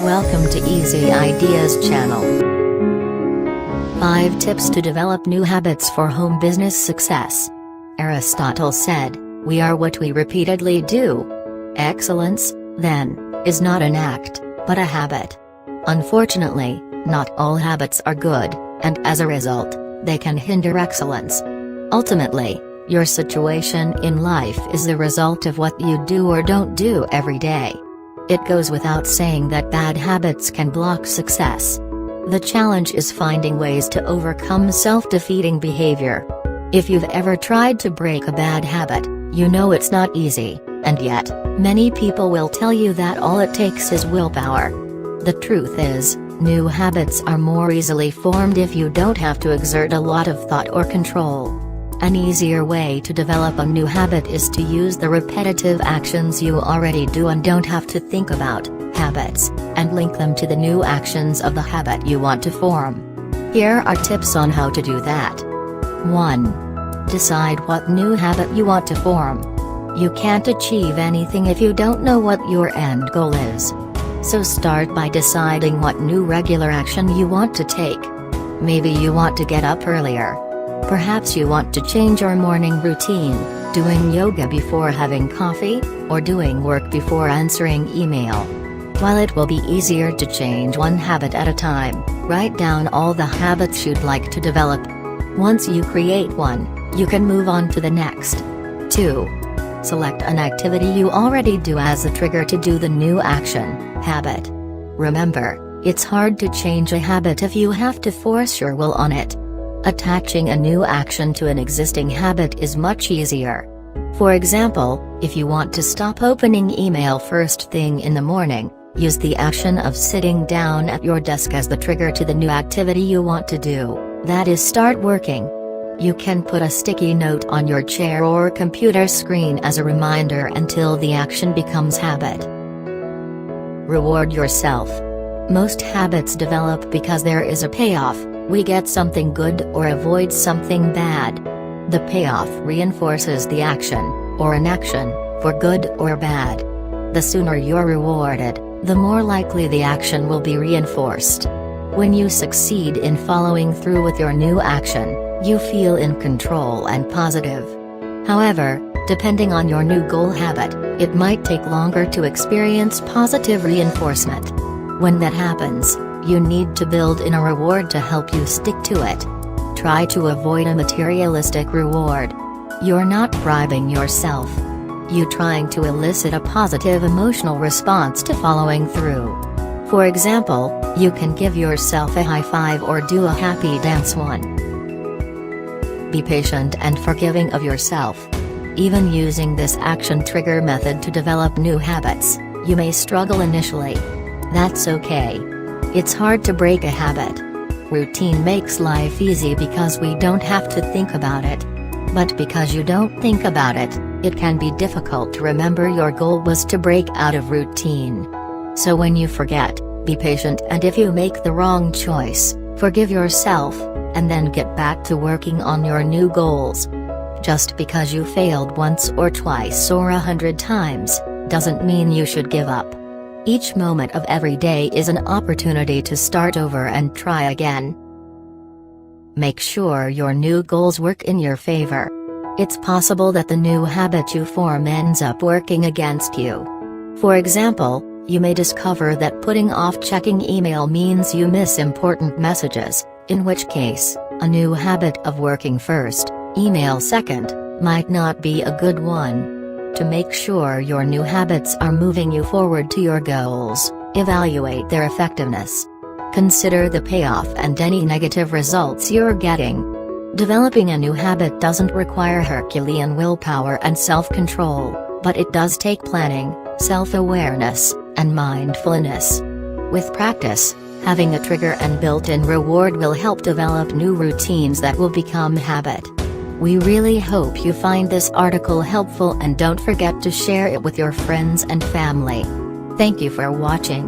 Welcome to Easy Ideas channel. 5 tips to develop new habits for home business success. Aristotle said, "We are what we repeatedly do." Excellence, then, is not an act, but a habit. Unfortunately, not all habits are good, and as a result, they can hinder excellence. Ultimately, your situation in life is the result of what you do or don't do every day. It goes without saying that bad habits can block success. The challenge is finding ways to overcome self-defeating behavior. If you've ever tried to break a bad habit, you know it's not easy, and yet, many people will tell you that all it takes is willpower. The truth is, new habits are more easily formed if you don't have to exert a lot of thought or control. An easier way to develop a new habit is to use the repetitive actions you already do and don't have to think about, habits, and link them to the new actions of the habit you want to form. Here are tips on how to do that. 1. Decide what new habit you want to form. You can't achieve anything if you don't know what your end goal is. So start by deciding what new regular action you want to take. Maybe you want to get up earlier. Perhaps you want to change your morning routine, doing yoga before having coffee, or doing work before answering email. While it will be easier to change one habit at a time, write down all the habits you'd like to develop. Once you create one, you can move on to the next. 2. Select an activity you already do as a trigger to do the new action, habit. Remember, it's hard to change a habit if you have to force your will on it. Attaching a new action to an existing habit is much easier. For example, if you want to stop opening email first thing in the morning, use the action of sitting down at your desk as the trigger to the new activity you want to do, that is, start working. You can put a sticky note on your chair or computer screen as a reminder until the action becomes habit. Reward yourself. Most habits develop because there is a payoff. We get something good or avoid something bad. The payoff reinforces the action, or inaction, for good or bad. The sooner you're rewarded, the more likely the action will be reinforced. When you succeed in following through with your new action, you feel in control and positive. However, depending on your new goal habit, it might take longer to experience positive reinforcement. When that happens, you need to build in a reward to help you stick to it. Try to avoid a materialistic reward. You're not bribing yourself. You're trying to elicit a positive emotional response to following through. For example, you can give yourself a high five or do a happy dance one. Be patient and forgiving of yourself. Even using this action trigger method to develop new habits, you may struggle initially. That's okay. It's hard to break a habit. Routine makes life easy because we don't have to think about it. But because you don't think about it, it can be difficult to remember your goal was to break out of routine. So when you forget, be patient, and if you make the wrong choice, forgive yourself, and then get back to working on your new goals. Just because you failed once or twice or 100 times, doesn't mean you should give up. Each moment of every day is an opportunity to start over and try again. Make sure your new goals work in your favor. It's possible that the new habit you form ends up working against you. For example, you may discover that putting off checking email means you miss important messages, in which case, a new habit of working first, email second, might not be a good one. To make sure your new habits are moving you forward to your goals, evaluate their effectiveness. Consider the payoff and any negative results you're getting. Developing a new habit doesn't require Herculean willpower and self-control, but it does take planning, self-awareness, and mindfulness. With practice, having a trigger and built-in reward will help develop new routines that will become habit. We really hope you find this article helpful, and don't forget to share it with your friends and family. Thank you for watching.